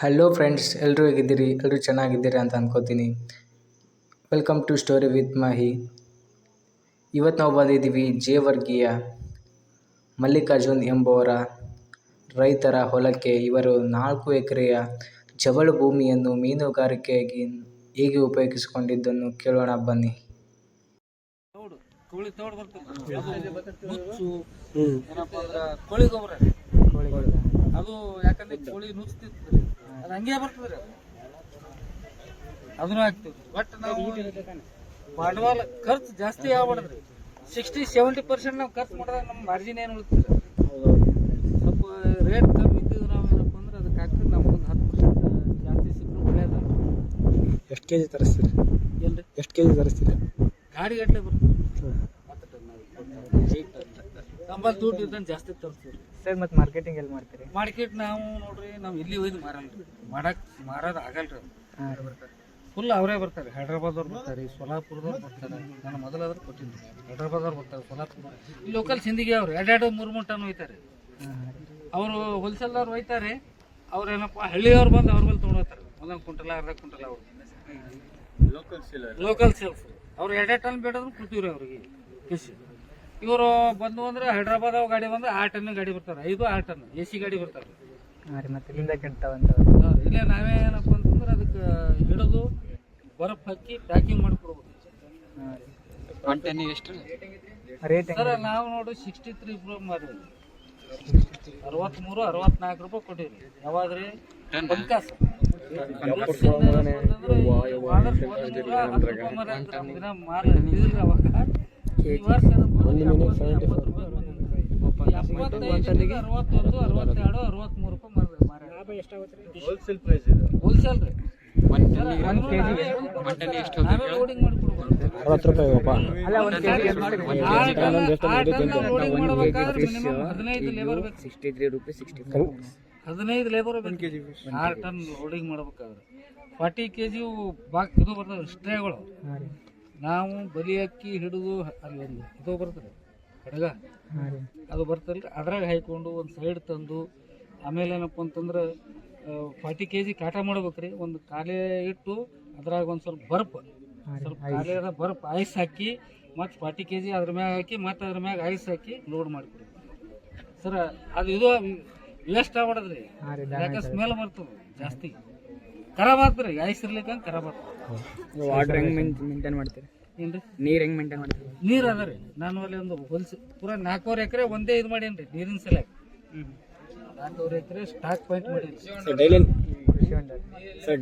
Hello friends, ಎಲ್ಲರೂ ಹೇಗಿದ್ದೀರಿ? ಎಲ್ಲರೂ ಚೆನ್ನಾಗಿದ್ದೀರಿ ಅಂತ ಅಂದ್ಕೋತೀನಿ. Welcome to story with Mahi. ಇವತ್ತು ನಾವು ಬಂದಿದ್ದೀವಿ ಜೇವರ್ಗಿಯ ಮಲ್ಲಿಕಾರ್ಜುನ್ ಎಂಬುವರ ರೈತರ ಹೊಲಕ್ಕೆ. ಇವರು 4 ಎಕರೆಯ ಜವಳು ಭೂಮಿಯನ್ನು ಮೀನುಗಾರಿಕೆಗೆ ಹೇಗೆ ಉಪಯೋಗಿಸಿಕೊಂಡಿದ್ದನ್ನು ಕೇಳೋಣ ಬನ್ನಿ. ಕೋಳಿ ತೋಡ್ ಬರ್ತದೆ, ನುಚ್ಚು ಏನಪ್ಪ ಅಂದ್ರೆ ಕೋಳಿ ಗೊಬ್ಬರ ಅದು. ಯಾಕಂದ್ರೆ ಕೋಳಿ ನುಚ್ತಿರ್ತದೆ, ಅದು ಹಂಗೆ ಬರ್ತದ್ರಿ. ಅದನ್ನು ಹಾಕ್ತಿವಿ. ಬಟ್ ನಾವು ಬಂಡವಾಳ ಖರ್ಚು ಜಾಸ್ತಿ ಆಗ್ಬಾರ್ದ್ರಿ. 60-70% ನಾವು ಖರ್ಚು ಮಾಡಿದಾಗ ನಮ್ಮ ಮಾರ್ಜಿನ್ ಏನು ಉಳಿತದೆ. ಸ್ವಲ್ಪ ರೇಟ್ ಕಮ್ಮಿ ಇದ್ದಿದ್ದು ನಾವು ಏನಪ್ಪ ಅಂದ್ರೆ ಅದಕ್ಕೆ ಹಾಕ್ತಿವಿ. ನಮ್ಗೊಂದು 10% ಜಾಸ್ತಿ ಸಿಕ್ಕರು ಒಳ್ಳೇದ. ಎಷ್ಟು ಕೆಜಿ ತರಿಸ್ತೀರಿ? ಎಲ್ರಿ ಎಷ್ಟು ಕೆಜಿ ತರಿಸ್ತೀರಿ? ಗಾಡಿ ಗಟ್ಟಲೆ ಬರ್ತದೆ. ನಮ್ಮಲ್ಲಿ ದುಡ್ಡು ಇದ್ದಂಗೆ ಜಾಸ್ತಿ ತರಿಸ್ತೀವಿ ಸರ್. ಮತ್ತು ಮಾರ್ಕೆಟಿಂಗ್ ಎಲ್ಲಿ ಮಾಡ್ತೀರಿ? ಮಾರ್ಕೆಟ್ ನಾವು ನೋಡ್ರಿ, ನಾವು ಇಲ್ಲಿ ಒಯ್ದು ಮಾರಲ್ರಿ. ಮಾರೋದು ಆಗಲ್ರಿ. ಫುಲ್ ಅವರೇ ಬರ್ತಾರೆ. ಹೈದ್ರಾಬಾದವ್ರು ಬರ್ತಾರೆ, ಸೋಲಾಪುರದವ್ರು ಬರ್ತಾರೆ. ನಾನು ಮೊದಲಾದ್ರೂ ಕೊಟ್ಟಿದ್ದೆ. ಹೈದ್ರಾಬಾದವ್ರು ಬರ್ತಾರೆ, ಸೋಲಾಪುರ. ಇಲ್ಲಿ ಲೋಕಲ್ ಸಿಂಧಿಗೆ ಅವ್ರು 2-3 ಟನ್ ಒಯ್ತಾರೆ. ಅವರು ಹೋಲ್ಸೇಲ್ದವ್ರು ಒಯ್ತಾರೆ. ಅವ್ರೇನಪ್ಪ ಹಳ್ಳಿಯವ್ರು ಬಂದು ಅವ್ರ ಮೇಲೆ ತೊಗೊಂಡೋಗ್ತಾರೆ. 1 ಕ್ವಿಂಟಲ್, ಅರ್ಧ ಕ್ವಿಂಟಲ್. ಅವ್ರು ಲೋಕಲ್ ಸೇಲ್ಸ್. ಅವ್ರು 2 ಟನ್ ಬೇಡದ್ರು ಕೊಡ್ತೀವ್ರಿ ಅವ್ರಿಗೆ ಫಿಶ್. ಇವರು ಬಂದು ಅಂದ್ರೆ ಹೈದ್ರಾಬಾದ್ ಗಾಡಿ ಬಂದ್ರೆ 6 ಟನ್ ಗಾಡಿ ಬರ್ತಾರೆ. 5-6 ಟನ್ AC ಗಾಡಿ ಬರ್ತಾರೆ. ಮತ್ತೆ ಇಲ್ಲಿಂದ ಕೆಡ್ತಾವಂತ ಇಲ್ಲೇ ನಾವೇ ಏನಪ್ಪ ಅಂತಂದ್ರೆ ಅದಕ್ಕೆ ಹಿಡಿದು ಬರಫ್ ಹಾಕಿ ಪ್ಯಾಕಿಂಗ್ ಮಾಡಿಕೊಡ್ಬೇಕು. ರೇಟ್ ಸರ್ ನಾವು ನೋಡಿ 63 ರೂಪಾಯಿ ಮಾಡಿದ್ವಿ. 63-64 ರೂಪಾಯಿ ಕೊಟ್ಟಿವ್ರಿ. ಯಾವಾದ್ರಿ ಪಂಕಾಸ್ ಈ ವರ್ಷ 61, 62, 63 ರೂಪಾಯಿ ಮಾರಿ. ಹೋಲ್ಸೇಲ್ ಪ್ರೈಸ್ ಇದೆ. ಹೋಲ್ಸೇಲ್ ರೀ. ಲೋಡಿಂಗ್ ಮಾಡಿಕೊಡ್ಬೇಕು. 60 ರೂಪಾಯಿ ಲೋಡಿಂಗ್ ಮಾಡ್ಬೇಕಾದ್ರೆ ಮಿನಿಮಮ್ 15 ಲೇಬರ್ ಬೇಕು. 63 ರೂಪಾಯಿ 15 ಲೇಬರ್ ಬೇಕು. 6 ಟನ್ ಲೋಡಿಂಗ್ ಮಾಡ್ಬೇಕಾದ್ರೆ 40 kg ಇದು ಬರ್ತದೆ ಸ್ಟ್ರೇಗಳು. ನಾವು ಬಲಿ ಅಕ್ಕಿ ಹಿಡಿದು ಅಲ್ಲಿ ಒಂದು ಇದು ಬರ್ತದೆ ಕಡಗ, ಅದು ಬರ್ತಲ್ರಿ. ಅದ್ರಾಗ ಹಾಯ್ಕೊಂಡು ಒಂದು ಸೈಡ್ ತಂದು ಆಮೇಲೆ ಏನಪ್ಪ ಅಂತಂದ್ರೆ 40 kg ಕಾಟ ಮಾಡ್ಬೇಕ್ರಿ. ಒಂದು ಕಾಲೇ ಇಟ್ಟು ಅದ್ರಾಗ ಒಂದು ಸ್ವಲ್ಪ ಬರ್ಪ್, ಕಾಲೇದ ಬರ್ಪ್ ಐಸ್ ಹಾಕಿ ಮತ್ತು 40 kg ಅದ್ರ ಮ್ಯಾಗ ಹಾಕಿ ಮತ್ತು ಅದ್ರ ಮ್ಯಾಗ ಐಸ್ ಹಾಕಿ ಲೋಡ್ ಮಾಡಿಕೊಡಿ ಸರ್. ಅದು ಇದು ವೇಸ್ಟ್ ಆಗ್ಬಿಡದ್ರಿ. ಯಾಕೆ ಸ್ಮೆಲ್ ಬರ್ತದೆ ಜಾಸ್ತಿ, ಖರಾಬ್ ಆಗ್ತದ್ರಿ. ಐಸ್ ಇರ್ಲಿಕ್ಕೆ ಖರಾಬ್ ಆಗ್ತದೆ. ವಾಟರ್ ಹೆಂಗೆ ಮೇಂಟೈನ್ ಮಾಡ್ತೀರಿ? ಏನ್ರಿ ನೀರು ಹೆಂಗೆ ಮೇಂಟೈನ್ ಮಾಡ್ತೀರಿ? ನೀರು ಅದ ರೀ. ನಾನು ಅಲ್ಲಿ ಒಂದು ಪೂರಾ 4 ಎಕರೆ ಒಂದೇ ಇದು ಮಾಡೇನ್ರಿ ನೀರಿನ ಸಲಕ. 4 ಎಕರೆ ಸ್ಟಾಕ್ ಪಾಯಿಂಟ್ ಮಾಡೀನಿ.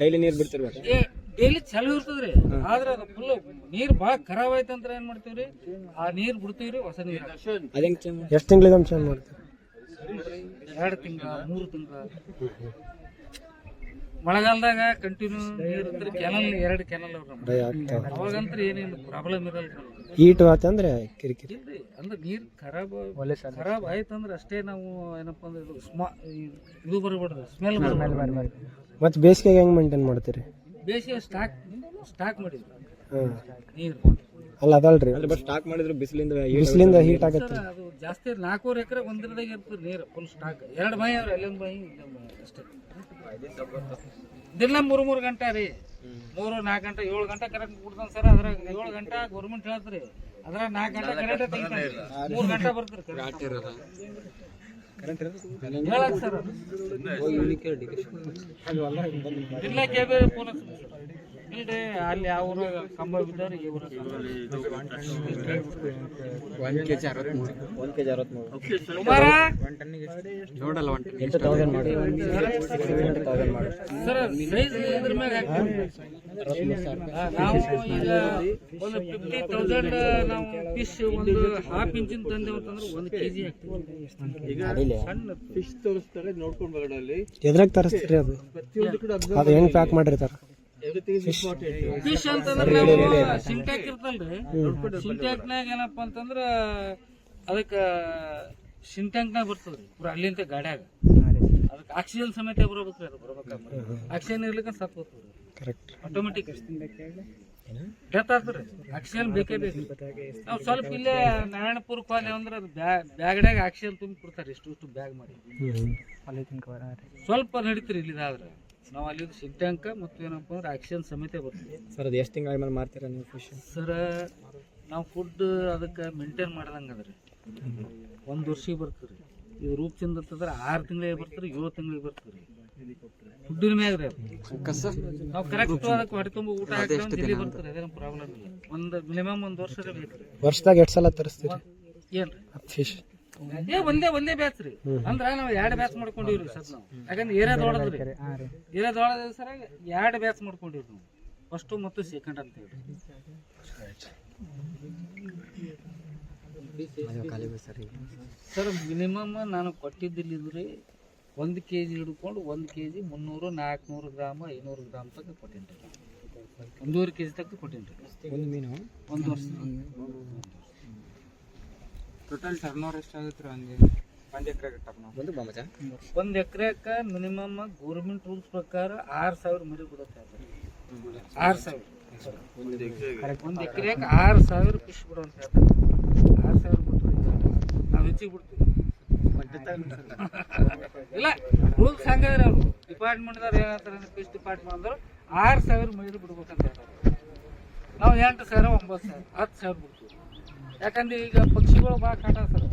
ಡೈಲಿ ನೀರು ಬಿಡ್ತಿರ್ಬೇಕು? ಡೈಲಿ ಚಾಲು ಇರ್ತದ್ರಿ. ಆದ್ರೆ ಅದು ಫುಲ್ ನೀರು ಭಾಳ ಖರಾಬ್ ಆಯ್ತಂದ್ರೆ ಏನ್ ಮಾಡ್ತೀವ್ರಿ, ಆ ನೀರು ಬಿಡ್ತೀವ್ರಿ. ಹೊಸ ನೀರು ಎಷ್ಟು ತಿಂಗಳಿಗೆ ಚೇಂಜ್ ಮಾಡ್ತೀವಿ? 2 ತಿಂಗಳ 3 ತಿಂಗಳ. ಮಳೆಗಾಲದಾಗ ಕಂಟಿನ್ಯೂ ನೀರು ಇದ್ರೆ ಕೆನಲ್ 2 ಕೆನಲ್ ಅವ್ರ ಅವಾಗಂತ್ರ ಏನೇನು ಪ್ರಾಬ್ಲಮ್ ಇರಲ್ಲ. ಹೀಟ್ ಆತಂದ್ರೆ ಕಿರಿಕಿರಿ ಇಲ್ರಿ. ಅಂದ್ರೆ ನೀರು ಖರಾಬ್ ಆಯ್ತಂದ್ರೆ ಅಷ್ಟೇ. ನಾವು ಏನಪ್ಪ ಅಂದ್ರೆ ಇದು ಬರಬಾರ್ದು, ಸ್ಮೆಲ್ ಬರಬಾರ್ದು. ಮತ್ತೆ ಬೇಸಿಗೆಗೆ ಹೆಂಗೆ ಮೇಂಟೈನ್ ಮಾಡ್ತೀರಿ? ಬೇಸಿಗೆ ಸ್ಟಾಕ್ ಮಾಡಿದ್ವಿ ನೀರು. ಅಲ್ಲ ಅದಲ್ರಿ, ಸ್ಟಾಕ್ ಮಾಡಿದ್ರೆ ಬಿಸಿಲಿಂದ ಹೀಟ್ ಆಗತ್ತೆ. ಅದು ಜಾಸ್ತಿ 4 ಎಕರೆ ಒಂದಿನದಾಗ ಇರ್ತದೆ ನೀರು ಫುಲ್ ಸ್ಟಾಕ್. 2 ಬಾಯಿ ಅವ್ರಿ, ಅಲ್ಲೊಂದು ಬಾಯಿ ಇಲ್ಲೊಂದು ಬಾಯಿ ಅಷ್ಟೇ. ದಿನ 3 ಗಂಟೆ ರೀ. 3-4 ಗಂಟೆ 7 ಗಂಟೆ ಕರೆಕ್ಟ್ ಬಿಡ್ತಾನೆ ಸರ್. ಅದ್ರಾಗ 7 ಗಂಟೆ ಗೌರ್ಮೆಂಟ್ ಹೇಳ್ತಾರೆ. ಅದ್ರಾಗ 4 ಗಂಟೆ ಕರೆಕ್ಟ್ ತೆಗಿತಾನೆ. 3 ಗಂಟೆ ಬರ್ತಾರೆ ಹೇಳಕ್ ಸರ್. ಇಲ್ಲ ಕೇಬಿ ಫೋನ್ ಇಲ್ರಿ. ಅಲ್ಲಿ ಅವ್ರ ಕಂಬ ಬಿದ್ದವ್ರಿ. ಇವ್ರ 1 kg 63 ಕುಮಾರ ನೋಡಲ್ಲ 8,000 ಮಾಡಿ ಸರ್. ಸೈಜ್ ಇದ್ರ ಮ್ಯಾಗ ಹಾಕ್ತೀವಿ ನಾವು. ಈಗ ಒಂದು 50,000 ನಾವು ಫಿಶ್ ಒಂದು ½ ಇಂಚಿನ ತಂದೇವು ಅಂತಂದ್ರೆ 1 kg ಹಾಕ್ತೀವಿ. ಸಣ್ಣ ಫಿಶ್ ತೋರಿಸ್ತಾರೆ, ನೋಡ್ಕೊಂಡು ಬರೋಣ. ಎದ್ರಾಗ ತರಿಸ್ತೀರಿ? ಅದು ಹೆಂಗ್ ಪ್ಯಾಕ್ ಮಾಡಿರ್ತಾರ? ಫಿಶ್ ಅಂತಂದ್ರೆ ನಾವು ಸಿಂಟ್ಯಾಕ್ ಇರ್ತಲ್ರಿ. ಸಿಂಟ್ಯಾಕ್ನಾಗ ಏನಪ್ಪ ಅಂತಂದ್ರ ಅದಕ್ಕ ಸಿಂಟ್ಯಾಕ್ನಾಗ ಬರ್ತದ್ರಿ ಪೂರಾ ಅಲ್ಲಿಂದ ಗಾಡ್ಯಾಗ. ಅದಕ್ಕೆ ಆಕ್ಸಿಜನ್ ಸಮೇತ ಬರಬೇಕ್ರಿ. ಅದು ಬರ್ಬೇಕಾದ್ರೆ ಆಕ್ಸಿಜನ್ ಇರ್ಲಿಕ್ಕೆ ಸತ್ ಹೋಗ್ತದ್ರಿ. ಆಟೋಮೆಟಿಕ್ ಡೆತ್ ಆಗ್ತದ್ರಿ. ಆಕ್ಸಿಜನ್ ಬೇಕೇ ಬೇಕು. ನಾವು ಸ್ವಲ್ಪ ಇಲ್ಲೇ ನಾರಾಯಣಪುರಕ್ಕೆ ಹೋದೆ ಅಂದ್ರೆ ಅದು ಬ್ಯಾಗ್ಡ್ಯಾಗ ಆಕ್ಸಿಜನ್ ತುಂಬಿ ಕೊಡ್ತಾರೆ. ಇಷ್ಟು ಬ್ಯಾಗ್ ಮಾಡಿ ಸ್ವಲ್ಪ ನಡೀತೀರಿ ಇಲ್ಲಿದಾದ್ರೆ. ನಾವು ಅಲ್ಲಿ ಸಿದ್ಧಾಂಕ ಮತ್ತು ಏನಪ್ಪ ಅಂದ್ರೆ ಆಕ್ಷನ್ ಸಮೇತ ಬರ್ತದೆ ಸರ್ ಅದು ಎಷ್ಟು ತಿಂಗಳ ಮೇಲೆ ಮಾಡ್ತೀರಾ ನೀವು ಫಿಶ್? ಸರ ನಾವು ಫುಡ್ ಅದಕ್ಕೆ ಮೇಂಟೈನ್ ಮಾಡ್ದಂಗೆ ಅದ ರೀ 1 ವರ್ಷಕ್ಕೆ ಬರ್ತದೆ ರೀ. ಇದು ರೂಪಚಂದ ಅಂತಂದ್ರೆ 6 ತಿಂಗಳಿಗೆ ಬರ್ತದೆ, 7 ತಿಂಗಳಿಗೆ ಬರ್ತದೆ ರೀ. ಫುಡ್ಡಿನ ಮ್ಯಾಗ ರೀ ನಾವು ಕರೆಕ್ಟ್ ಅದಕ್ಕೆ ಹೊಟ್ಟೆ ತುಂಬ ಊಟ ಹಾಕಿದ್ರೆ ಜಲ್ದಿ ಬರ್ತದೆ, ಅದೇನು ಪ್ರಾಬ್ಲಮ್ ಇಲ್ಲ. ಒಂದು ಮಿನಿಮಮ್ 1 ವರ್ಷ ಬೇಕು ರೀ. ವರ್ಷದಾಗ ಎಷ್ಟು ಸಲ ತರಿಸ್ತೀರಿ ಏನು ಫಿಶ್? ಒಂದೇ ಬ್ಯಾಚ್ ರೀ. ಅಂದ್ರೆ ನಾವು 2 ಬ್ಯಾಚ್ ಮಾಡ್ಕೊಂಡಿವ್ರಿ ಸರ್ ನಾವು. ಯಾಕಂದ್ರೆ ಏರಿಯಾ ದೊಡ್ಡದ್ರಿ, ಏರಿಯಾ ದೊಡ್ಡದ ಸರ 2 ಬ್ಯಾಚ್ ಮಾಡ್ಕೊಂಡಿವ್ರಿ ನಾವು, ಫಸ್ಟ್ ಮತ್ತು ಸೆಕೆಂಡ್ ಅಂತ ಹೇಳಿ. ಸರ್ ಮಿನಿಮಮ್ ನಾನು ಕೊಟ್ಟಿದ್ದಿಲ್ಲಿದ್ರಿ 1 kg ಹಿಡ್ಕೊಂಡು 1 kg 300, 400 ಗ್ರಾಮ್ 500 ಗ್ರಾಮ್ ತನಕ ಕೊಟ್ಟೇನಿ ರೀ. 1.5 kg ತನಕ ಕೊಟ್ಟೇನಿ ರೀ ಒಂದು ಮೀನು. 1 ವರ್ಷ. ಟೋಟಲ್ ಟರ್ನೋವರ್ ಎಷ್ಟಾಗುತ್ತೆ ರೀ? 1 ಎಕರೆ ಟರ್ನೋವರ್? 1 ಎಕರೆಗೆ ಮಿನಿಮಮ್ ಗೌರ್ಮೆಂಟ್ ರೂಲ್ಸ್ ಪ್ರಕಾರ 6,000 ಮರಿ ಬಿಡುತ್ತೆ. 6,000 1 ಎಕರೆಗೆ 6,000 ಫಿಶ್ ಬಿಡುವಂತ ಹೇಳ್ತಾರೆ. 6,000 ಬಿಟ್ಟು ನಾವು ಹೆಚ್ಚಿಗೆ ಬಿಡ್ತೀವಿ. ಇಲ್ಲ ರೂಲ್ಸ್ ಹಂಗಾದ್ರೆ ಅವರು ಡಿಪಾರ್ಟ್ಮೆಂಟ್ದವ್ರು ಏನಂತಾರೆ ಅಂದ್ರೆ ಫಿಶ್ ಡಿಪಾರ್ಟ್ಮೆಂಟ್ ಅಂದ್ರೆ 6,000 ಮರಿ ಬಿಡ್ಬೇಕಂತ ಹೇಳ್ತಾರೆ. ನಾವು 8,000, 9,000, 10,000 ಬಿಡ್ತೀವಿ. ಯಾಕಂದ್ರೆ ಈಗ ಪಕ್ಷಿಗಳು ಭಾಳ ಕಾಟ ಸರ್.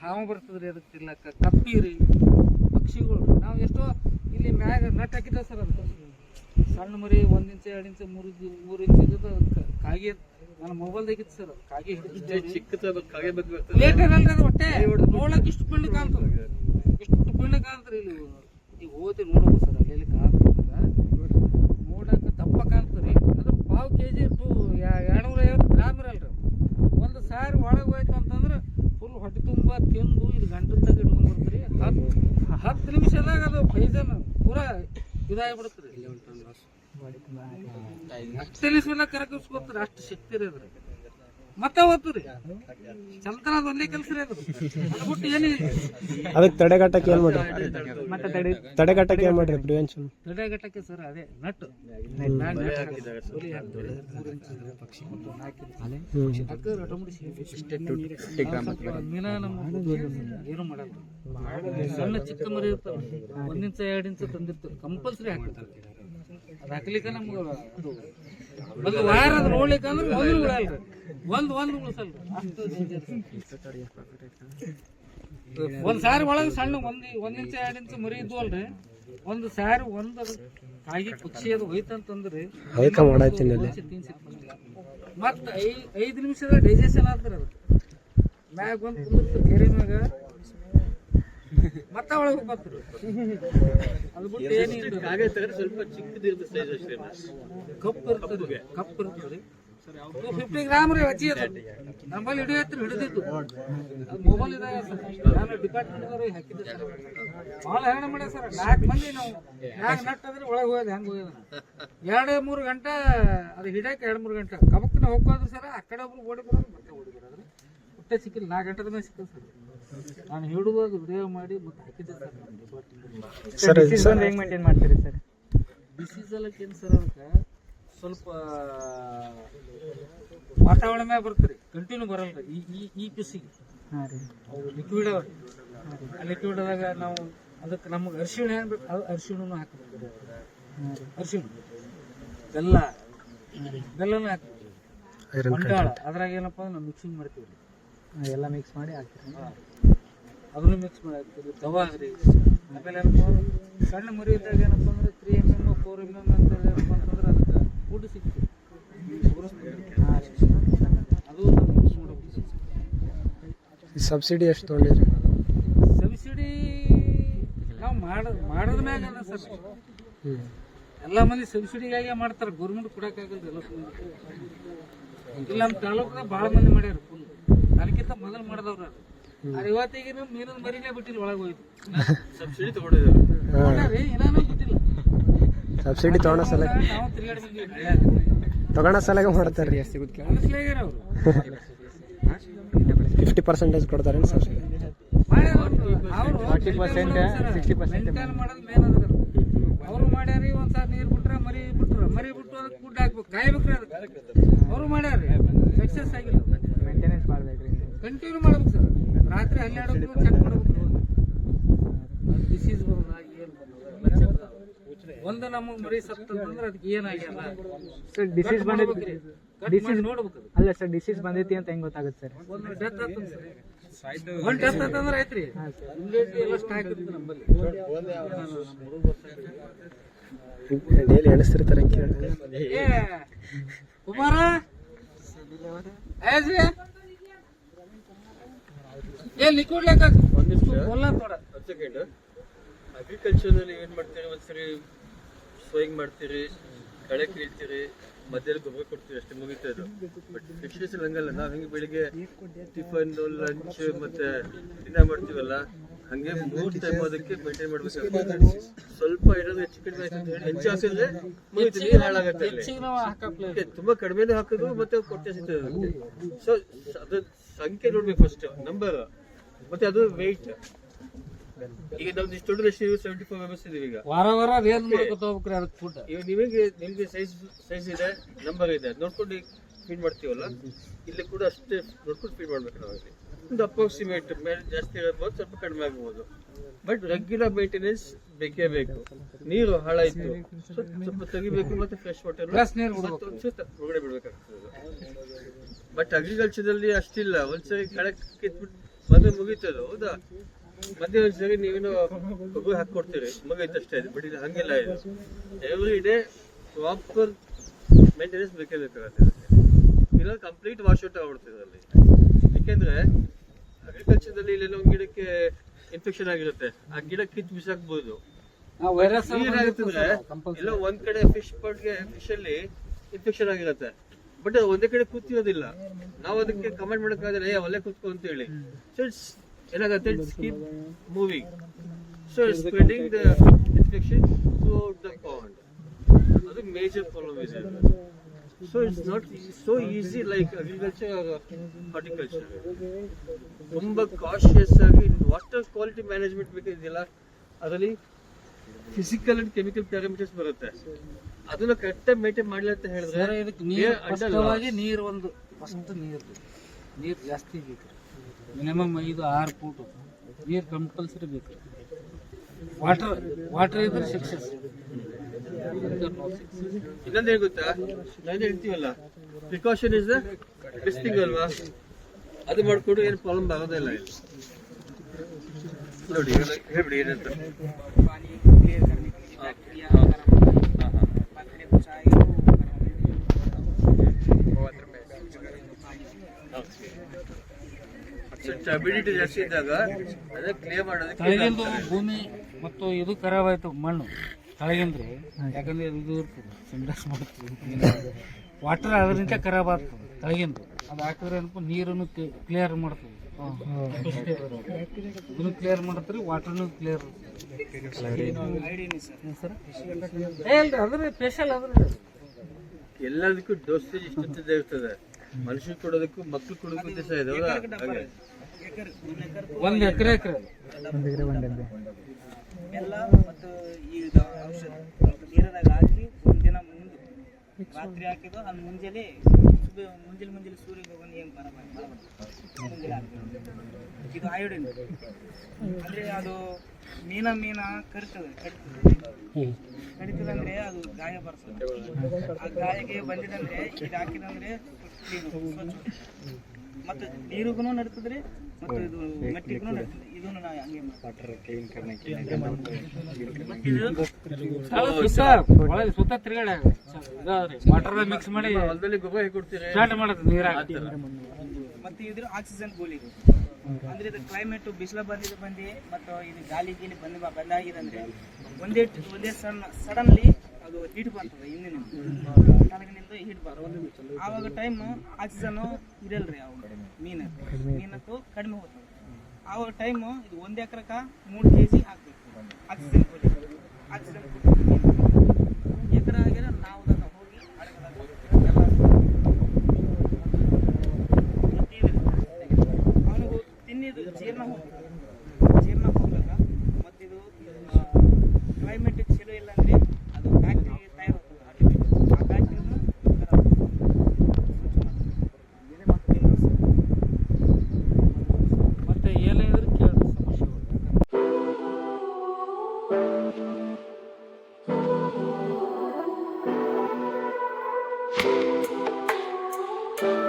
ಹಾವು ಬರ್ತದ್ರಿ ಅದಕ್ಕೆ ತಿರ್ಲಕ್ಕ, ಕಪ್ಪಿ ರೀ ಪಕ್ಷಿಗಳು. ನಾವು ಎಷ್ಟೋ ಇಲ್ಲಿ ಮ್ಯಾಗ ನಟ್ ಹಾಕಿದ್ದೇವೆ ಸರ್. ಅದಕ್ಕೆ ಸಣ್ಣ ಮರಿ 1 ಇಂಚ್ 2 ಇಂಚ್ 3 ಇಂಚ್ ಇದ್ದದ್ದು ಕಾಗೆ ನನ್ನ ಮೊಬೈಲ್ದಾಗಿತ್ತು ಸರ್. ಕಾಗೆ ಲೇಟ್ ಏನಲ್ರಿ ಅದು ಹೊಟ್ಟೆ ನೋಡಕ್ಕೆ ಇಷ್ಟು ಪಿಂಡ್ ಕಾಣ್ತದೆ, ಇಷ್ಟು ಪಿಂಡ್ ಕಾಣ್ತಾರೆ. ಇಲ್ಲಿ ಈಗ ಹೋಗಿ ನೋಡ್ಬೋದು ಸರ್, ಅಲ್ಲಿ ಕಾಣ್ತದೆ ನೋಡಕ್ಕೆ ದಪ್ಪ ಕಾಣ್ತದೆ. ಅದು ಪಾವು kg 250 ಗ್ರಾಮ್ ಇರಲ್ರಿ. 1 ಸಾರಿ ಒಳಗೆ ಹೋಯ್ತು ಅಂತಂದ್ರೆ ಫುಲ್ ಹೊಟ್ಟೆ ತುಂಬ ತಿಂದು ಇದು ಗಂಟಲು ತಗ ಇಟ್ಕೊಂಡ್ ಬರ್ತೀರಿ. 10 ನಿಮಿಷದಾಗ ಅದು ಪೈಜನ್ ಪೂರಾ ಇದಾಗಿಬಿಡುತ್ತೆ ರೀ. 10 ನಿಮಿಷ ಕರಗಿಸ್ಕೊತಾರೆ, ಅಷ್ಟು ಶಕ್ತಿ ರೀ ಅದ್ರಿ. ಮತ್ತೆ ಹೋಗ್ತು ರೀ ಚಲ್ತಾನ, ಅದು ಒಂದೇ ಕೆಲಸ ರೀ. ಅದು ಬಿಟ್ಟು ಏನಿಲ್ಲ. ಅದಕ್ಕೆ ತಡೆಗಟ್ಟಕ್ಕೆ ಏನು ಮಾಡ್ರಿ? ತಡೆಗಟ್ಟಕ್ಕೆ ಏನು ಮಾಡ್ರಿ ಪ್ರಿವೆನ್ಷನ್? ತಡೆಗಟ್ಟಕ್ಕೆ ಸರ್ ಅದೇ ನಟ್ ಮೀನ ನಮ್ಮ ಏನು ಮಾಡಲ್ಲ. ಸಣ್ಣ ಚಿಕ್ಕ ಮರಿ ಇರ್ತಾವೆ, 1 ಇಂಚ್ 2 ಇಂಚ್ ತಂದಿರ್ತಾರೆ, ಕಂಪಲ್ಸರಿ ಹಾಕ್ತಾರೆ. ಅದು ಹಾಕ್ಲಿಕ್ಕೆ ನಮ್ಗೆ ಅದು 1 ವಾರ ಅದು ನೋಡ್ಲಿಕ್ಕೆ ಅಂದ್ರೆ ಒಂದು ಉಳಿಯಲ್ಲ, ಒಂದು ಉಳಿಸಲ್ರಿ. ಅಷ್ಟು ಡೇಂಜರ್. 1 ಸಾರಿ ಒಳಗೆ ಸಣ್ಣ 1 ಇಂಚ್ 2 ಇಂಚ್ ಮರಿ ಇದ್ವು ಅಲ್ರಿ. 1 ಸಾರಿ ಒಂದು ಕಾಗಿ ಪಕ್ಷಿ ಅದು ಹೋಯ್ತಂತಂದ್ರಿ ಮತ್ತೆ 5 ನಿಮಿಷದ ಡೈಜೆಷನ್ ಆಗ್ತಾರೆ. ಅದು ಮ್ಯಾಗ ಬಂದು ಕುಂದಿರ್ತಾರೆ ಕೆರೆ ಮ್ಯಾಗ, ಮತ್ತೆ ಒಳಗೆ ಬರ್ತಾರೆ. ಅದು ಬಿಟ್ಟು ಏನಿಲ್ಲ, ಸ್ವಲ್ಪ ಚಿಕ್ಕದಿರ್ತದೆ, ಕಪ್ಪು ಇರ್ತದೆ. 250 ಗ್ರಾಮ್ ರೀ ಅಜ್ಜಿ. ಅದು ನಮ್ಮಲ್ಲಿ ಹಿಡಿದಿತ್ತು ಅದು ಮೊಬೈಲ್ ಇದಾಗ ಸರ್. ನಾನು ಡಿಪಾರ್ಟ್ಮೆಂಟ್ದವ್ರು ಹಾಕಿದ್ದೆ ಸರ್. ಭಾಳ ಹರಣ ಮಾಡ್ಯಾರ ಸರ್. 4 ಮಂದಿ ನಾವು ಮ್ಯಾಗ ನಟ್ಟಂದ್ರೆ ಒಳಗೆ ಹೋಗೋದು. ಹೆಂಗೆ ಹೋಗೋದು 2-3 ಗಂಟೆ ಅದು ಹಿಡಿಯಕ್ಕೆ 2-3 ಗಂಟೆ ಕಬಕ್ನ ಹೋಗೋದು ಸರ್. ಆ ಕಡೆ ಒಬ್ರು ಓಡಿ ಬರೋದು, ಮತ್ತೆ ಓಡಿ ಬರೋದ್ರೆ ಹೊಟ್ಟೆ ಸಿಕ್ಕಿಲ್ಲ. 4 ಗಂಟೆದ ಮೇಲೆ ಸಿಕ್ಕಲ್ಲ ಸರ್. ನಾನು ಹಿಡಿದು ಅದು ವಿಡಿಯೋ ಮಾಡಿ ಮತ್ತೆ ಹಾಕಿದ್ದೆ ಸರ್. ಸರ್ ಹೆಂಗೆ ಮೇಂಟೈನ್ ಮಾಡ್ತೀರಿ ಸರ್? ಡಿಸೀಸ್ ಎಲ್ಲಕ್ಕೆ ಏನು ಸರ್, ಅದಕ್ಕೆ ಸ್ವಲ್ಪ ವಾತಾವರಣ ಮ್ಯಾಗ ಬರ್ತೀರಿ, ಕಂಟಿನ್ಯೂ ಬರಲ್ರಿ. ಈ ಪಿಸಿಗೆ ಅವು ಲಿಕ್ವಿಡ್ ಅವ್ರಿ. ಆ ಲಿಕ್ವಿಡ್ದಾಗ ನಾವು ಅದಕ್ಕೆ ನಮಗೆ ಅರಿಶಿಣ ಹೆಂಗೆ ಬೇಕು ಅದು ಅರಿಶಿಣನೂ ಹಾಕಬೇಕು. ಅರಿಶಿಣ ಬೆಲ್ಲನೂ ಹಾಕ್ಬೇಕು. ಮಂಡಾಳ ಅದ್ರಾಗ ಏನಪ್ಪ ನಾವು ಮಿಕ್ಸಿಂಗ್ ಮಾಡ್ತೀವಿ. ಎಲ್ಲ ಮಿಕ್ಸ್ ಮಾಡಿ ಹಾಕ್ತೀವಿ. ಅದನ್ನು ಮಿಕ್ಸ್ ಮಾಡಿ ಹಾಕ್ತೀವಿ. ದವಾಗ್ರಿ. ಆಮೇಲೆ ಏನಪ್ಪ ಸಣ್ಣ ಮರಿ ಇದ್ದಾಗ ಏನಪ್ಪ ಅಂದ್ರೆ 3 mm 4 mm ಅಂತ ಏನಪ್ಪ ಅಂತಂದ್ರೆ ಅದಕ್ಕೆ ಫುಡ್ ಸಿಗ್ತದೆ. ಅದು ನಾವು ಯೂಸ್ ಮಾಡಬೇಕು. ಸಬ್ಸಿಡಿ ಎಷ್ಟು ತೊಗೊಂಡಿರಿ? ಸಬ್ಸಿಡಿ ನಾವು ಮಾಡೋದ ಮ್ಯಾಗ ಅದ ಸರ್. ಎಲ್ಲ ಮಂದಿ ಸಬ್ಸಿಡಿಗಾಗಿ ಮಾಡ್ತಾರೆ, ಗೌರ್ಮೆಂಟ್ ಕೊಡೋಕ್ಕಾಗಲ್ಲ. ಎಲ್ಲ ಇಲ್ಲ ನಮ್ಮ ತಾಲೂಕದಾಗ ಭಾಳ ಮಂದಿ ಮಾಡ್ಯಾರ. ಫುಲ್ ಅದಕ್ಕಿಂತ ಮೊದಲು ಮಾಡಿದವ್ರು. ಅದು ಇವತ್ತಿಗೆ ಮೀನಿನ ಮರಿನೇ ಬಿಟ್ಟಿಲ್ಲ, ಒಳಗೆ ಹೋಯ್ತು. ಸಬ್ಸಿಡಿ ತಗೊಂಡಿದ್ದೀವಿ, ಏನಾನು ಬಿಟ್ಟಿಲ್ಲ. ಸಬ್ಸಿಡಿ ತಗೊಳ್ಳೋ ಸಲ ನಾವು ತಿರುಗಾಡಿ ಬಂದಿವಿ. ತಗೊಳ್ಳೋ ಸಲಗ ಮಾಡ್ತಾರೆ ರೀ. ಅನಿಸ್ಲಾಗ್ಯಾರ ಅವರು 50% ಕೊಡ್ತಾರೆ ಸಬ್ಸಿಡಿ. ಅವರು ಮಾಡ್ಯಾರಿ. ಒಂದ್ಸಾರಿ ನೀರು ಬಿಟ್ರೆ ಮರಿ ಬಿಟ್ಟು ಅದಕ್ಕೆ ಫುಡ್ ಹಾಕ್ಬೇಕು, ಕಾಯ್ಬೇಕ್ರಿ. ಅದಕ್ಕೆ ಅವರು ಮಾಡ್ಯಾರಿ, ಸಕ್ಸಸ್ ಆಗಿಲ್ಲ. ಮೇಂಟೆನೆನ್ಸ್ ಮಾಡ್ಬೇಕ್ರಿ, ಕಂಟಿನ್ಯೂ ಮಾಡ್ಬೇಕು ಸರ್. ರಾತ್ರಿ 12 ಚೆಕ್ ಮಾಡ್ಬೇಕು. ಡಿಸೀಸ್ ಬರೋದ ಏನು ಒಂದು ನಮಗೆ ಮರಿ ಸತ್ತಂದ್ರೆ ಅದಕ್ಕೆ ಏನಾಗ್ಯದ ಸರ್ ಡಿಸೀಸ್ ಬಂದೈತಿ ನೋಡ್ಬೇಕು ಅಲ್ಲ ಸರ್ ಡಿಸೀಸ್ ಬಂದೈತಿ ಅಂತ ಹೆಂಗ್ ಗೊತ್ತಾಗುತ್ತೆ ಸರ್? ಒಂದು ಡೆತ್ ಆತದ ಸರ್, ಒಂದು ಡೆತ್ ಆತಂದ್ರೆ ಆಯ್ತ್ರಿ. ಇಮ್ಯುನಿಟಿ ಎಲ್ಲ ಸ್ಟಾಕ್ ಇರುತ್ತೆ ನಮ್ಮಲ್ಲಿ. ಡೈಲಿ ಎಣಿಸ್ತಿರ್ತಾರೆ ಏ ಕುಮಾರ ಏ ಲಿಕ್ವಿಡ್ ಲೆಕ್ಕ ಅಗ್ರಿಕಲ್ಚರ್ ನಲ್ಲಿ ಏನ್ ಮಾಡ್ತೀರಿ, ಒಂದ್ಸರಿ ಸೋಯಿಂಗ್ ಮಾಡ್ತೀರಿ, ಕಳೆ ಕೀಳ್ತೀರಿ, ಮಧ್ಯದಲ್ಲಿ ಗೊಬ್ಬರ ಕೊಡ್ತೀವಿ, ಅಷ್ಟೇ ಮುಗಿತದೆ. ಬಟ್ ಫಿಶರೀಸ್ ಹಂಗಲ್ಲ. ನಾವ್ ಹೆಂಗೆ ಬೆಳಿಗ್ಗೆ ಟಿಫನ್, ಲಂಚ್ ಮತ್ತೆ ಡಿನ್ನರ್ ಮಾಡ್ತೀವಲ್ಲ, ಹಂಗೆ 3 ಟೈಮ್ ಅದಕ್ಕೆ ಮೇಂಟೈನ್ ಮಾಡ್ಬೇಕು. ಸ್ವಲ್ಪ ಏನಾದ್ರು ಹೆಚ್ಚು ಕಡಿಮೆ ಆಯ್ತು, ಹೆಚ್ಚು ಹಾಕಿದ್ರೆ ಮುಗಿತು, ನೀರು ಹಾಳಾಗತ್ತೆ ಅಲ್ಲಿ. ತುಂಬಾ ಕಡಿಮೆನೂ ಹಾಕೋದು ಮತ್ತೆ ಕೊಟ್ಟೆ ಸಿಗ್ತದೆ. ಸೊ ಅದ್ರ ಸಂಖ್ಯೆ ನೋಡ್ಬೇಕು ಫಸ್ಟ್, ನಂಬರ್, ಮತ್ತೆ ಅದು ವೆಯ್ಟ್. ಈಗ ನಮ್ದು ಇಷ್ಟು ದೊಡ್ಡ 74 ಮೆಂಬರ್ಸ್ ಇದೀವಿ. ಈಗ ವಾರ ರೇಂಜ್ ಮಾಡ್ಕೊತ ಹೋಗ್ಬೇಕ್ರಿ ಅದಕ್ಕೆ ಫುಡ್. ಈಗ ನಿಮ್ಗೆ ಸೈಜ್ ಇದೆ, ನಂಬರ್ ಇದೆ, ನೋಡ್ಕೊಂಡು ಫೀಡ್ ಮಾಡ್ತೀವಲ್ಲ, ಇಲ್ಲಿ ಕೂಡ ಅಷ್ಟೇ ನೋಡ್ಕೊಂಡು ಫೀಡ್ ಮಾಡ್ಬೇಕು ನಾವು. ಇಲ್ಲಿ ಒಂದು ಅಪ್ರಾಕ್ಸಿಮೇಟ್ ಮೇಲೆ ಜಾಸ್ತಿ ಇರಬಹುದು, ಸ್ವಲ್ಪ ಕಡಿಮೆ ಆಗಬಹುದು. ಬಟ್ ರೆಗ್ಯುಲರ್ ಮೇಂಟೆನೆನ್ಸ್ ಬೇಕೇ ಬೇಕು. ನೀರು ಹಾಳಾಯ್ತು, ಸ್ವಲ್ಪ ತೆಗಿಬೇಕು, ಮತ್ತೆ ಫ್ರೆಶ್ ವಾಟರ್ ಹೊರಗಡೆ ಬಿಡ್ಬೇಕಾಗ್ತದೆ. ಬಟ್ ಅಗ್ರಿಕಲ್ಚರ್ ಅಲ್ಲಿ ಅಷ್ಟಿಲ್ಲ. ಒಂದ್ಸರಿ ಕಳೆ ಕಿತ್ಬಿಟ್ಟು ಮತ್ತೆ ಮುಗೀತದ, ಹೌದಾ? ಮಧ್ಯೆ ಒಂದ್ಸರಿ ನೀವೇನು ಗೊಬ್ಬರ ಹಾಕೊಡ್ತೀರಿ, ಮುಗೀತಷ್ಟೇ. ಬಟ್ ಇದು ಹಂಗಿಲ್ಲ. ಇದು ಎವ್ರಿ ಡೇ ಪ್ರಾಪರ್ ಮೇಂಟೆನೆನ್ಸ್ ಬೇಕೇ ಬೇಕಾಗತ್ತೆ. ಇಲ್ಲ ಕಂಪ್ಲೀಟ್ ವಾಶ್ ಔಟ್ ಆಗ್ಬಿಡ್ತದೆ ಅಲ್ಲಿ. ಯಾಕೆಂದ್ರೆ ಅಗ್ರಿಕಲ್ಚರ್ದಲ್ಲಿ ಇಲ್ಲೆಲ್ಲ ಒಂದು ಗಿಡಕ್ಕೆ ಇನ್ಫೆಕ್ಷನ್ ಆಗಿರುತ್ತೆ, ಆ ಗಿಡ ಕಿತ್ತು ಬಿಸಾಕ್ಬಹುದು. ಏನಾಗುತ್ತಂದ್ರೆ ಇಲ್ಲ ಒಂದ್ ಕಡೆ ಫಿಶ್ ಅಲ್ಲಿ ಇನ್ಫೆಕ್ಷನ್ ಆಗಿರುತ್ತೆ, ಬಟ್ ಅದು ಒಂದೇ ಕಡೆ ಕೂತಿರೋದಿಲ್ಲ. ನಾವು ಅದಕ್ಕೆ ಕಮೆಂಟ್ ಮಾಡಕ್ಕಾಗಲ್ಲ, ಒಳ್ಳೆ ಕೂತ್ಕೊ ಅಂತ ಹೇಳಿ. ಸೊ ಇಟ್ಸ್ ಏನಾಗುತ್ತೆ, it's keep moving. So it's spreading the infection through the pond. ಅದು ಮೇಜರ್ ಪ್ರಾಬ್ಲಮ್ ಇದೆ. So it's not so easy like agriculture or horticulture. ತುಂಬಾ ಕಾಶಿಯಸ್ ಆಗಿ ವಾಟರ್ ಕ್ವಾಲಿಟಿ ಮ್ಯಾನೇಜ್ಮೆಂಟ್ ಬೇಕಿದೆಯಲ್ಲ, ಅದರಲ್ಲಿ ಫಿಸಿಕಲ್ ಅಂಡ್ ಕೆಮಿಕಲ್ ಪ್ಯಾರಾಮೀಟರ್ಸ್ ಬರುತ್ತೆ. ಅದನ್ನ correct ಆಗಿ maintain ಮಾಡಲಿ ಅಂತ ಹೇಳಿದ್ರೆ ನೀರು ಒಂದು ಫಸ್ಟ್ ನೀರು ಜಾಸ್ತಿ ಬೇಕು. ಮಿನಿಮಮ್ 5-6 ಫೂಟ್ ನೀರು ಕಂಪಲ್ಸರಿ ಬೇಕು. ವಾಟರ್ ಇದ್ರೆ ಸಕ್ಸಸ್. ಇನ್ನೊಂದು ಏನ್ ಗೊತ್ತಾ, ನಾನು ಹೇಳ್ತೀವಲ್ಲ, precaution is the best thing ಅಲ್ವಾ? ಅದು ಮಾಡ್ಕೊಂಡು ಏನು ಪ್ರಾಬ್ಲಮ್ ಆಗೋದಿಲ್ಲ. ಇಲ್ಲಿ ನೋಡಿ ಹೇಳ್ಬಿಡಿ ಏನಂತ. ಸ್ಟೆಬಿಲಿಟಿ ಜಾಸ್ತಿ ಇದ್ದಾಗ ಅದೇ ಕ್ಲಿಯರ್ ಮಾಡೋದಕ್ಕೆ ಭೂಮಿ ಮತ್ತು ಇದು ಖರಾಬ್ ಆಯ್ತು, ಮಣ್ಣು ಕೆಳಗಿಂದ್ರೆ. ಯಾಕಂದ್ರೆ ಇದು ಇರ್ತದೆ, ಸಿಂಡಸ್ ಮಾಡ್ತೀವಿ, ವಾಟರ್ ಅದರಿಂದ ಖರಾಬ್ ಆಗ್ತದೆ ಕೆಳಗಿಂದು. ಅದು ಹಾಕಿದ್ರೆ ಅನ್ಕೊ ನೀರನ್ನು ಕ್ಲಿಯರ್ ಮಾಡ್ತದೆ, ಇದನ್ನು ಕ್ಲಿಯರ್ ಮಾಡ್ತಾರೆ, ವಾಟರ್ನು ಕ್ಲಿಯರ್. ಅದ್ರ ಸ್ಪೆಷಲ್ ಅದ್ರ ಎಲ್ಲದಕ್ಕೂ ಡೋಸೇಜ್ ಇಷ್ಟುದ್ದ ಇರ್ತದೆ. ಮನುಷ್ಯ ಕೊಡೋದಕ್ಕೂ ಮಕ್ಳು ಕೊಡೋದಕ್ಕೂ ದಿವಸ ಇದೆ. ಒಂದು ಎಕರೆ ಎಲ್ಲ ಮತ್ತು ಈಗ ಔಷಧ ನೀರದಾಗ ಹಾಕಿ ಒಂದಿನ ಮುಂದೆ ರಾತ್ರಿ ಹಾಕಿದ್ದು ಅದು ಮುಂಜಾನೆ ಸೂರ್ಯ ಹೋಗೋದು ಏನು ಮುಂಜಾನೆ ಹಾಕ್ತೀವಿ. ಇದು ಅಯೋಡಿನ್ ಅಂದರೆ ಅದು ಮೀನ ಕಡಿತದೆ ಅಂದರೆ ಅದು ಗಾಯ ಬರ್ತದೆ. ಆ ಗಾಯಕ್ಕೆ ಬಂದಿದಂದ್ರೆ ಇದು ಹಾಕಿದಂದ್ರೆ ಮತ್ತು ನೀರಿಗೂ ನಡೀತದ್ರಿ, ಮತ್ತು ಇದು ಮಟ್ಟಿಗೂ ನಡೀತದೆ. ಇದನ್ನು ನಾವು ಹಂಗೆ ಸುತ್ತ ತಿರುಗಾಡ ವಾಟರ್ ಮಿಕ್ಸ್ ಮಾಡಿ ಹೊಲದಲ್ಲಿ ಗೊಬ್ಬರ ಹೇಗೆ ಕೊಡ್ತೀರಿ? ಸ್ಟಾರ್ಟ್ ಮಾಡೋದು ನೀರು. ಮತ್ತು ಇದ್ರ ಆಕ್ಸಿಜನ್ ಗೋಲಿಗೆ ಅಂದ್ರೆ ಇದು ಕ್ಲೈಮೇಟ್ ಬಿಸಿಲು ಬಂದು ಮತ್ತು ಇದು ಗಾಳಿ ಗೀಲಿ ಬಂದಾಗಿದೆ ಅಂದ್ರೆ ಒಂದೇ ಸಡನ್ಲಿ ಅದು ಹೀಟ್ ಬರ್ತದೆ. ಹಿಂದಿನ ಕೆಳಗಿನಿಂದ ಹೀಟ್ ಬರ್ತದೆ. ಆವಾಗ ಟೈಮ್ ಆಕ್ಸಿಜನ್ ಇರಲ್ರಿ, ಅವಾಗ ಮೀನತ್ತು ಕಡಿಮೆ ಹೋಗ್ತದೆ. ಆವಾಗ ಟೈಮ್ ಇದು 1 ಎಕರೆಗೆ 3 kg ಹಾಕ್ಬೇಕು ಆಕ್ಸಿಜನ್ ಎಕರೆ ಆಗಿದ್ರೆ ನಾವು ಹೋಗಿ ಅವನಿಗೆ ತಿನ್ನಿದು ಜೀರ್ಣ ಹೋಗ್ಬೇಕ. ಮತ್ತು ಇದು ಕ್ಲೈಮೇಟ್ ಚಲೋ ಇಲ್ಲ ಅಂದ್ರೆ ಅದು ಬ್ಯಾಕ್ಟೀರಿಯಾ ತಯಾರಾಗ್ತದೆ. ಆ ಬ್ಯಾಕ್ಟೀರಿಯಾನು ಮತ್ತೆ ಏನಾದ್ರೂ ಕೇಳಿದ್ರೆ ಸಮಸ್ಯೆ. ಸರ್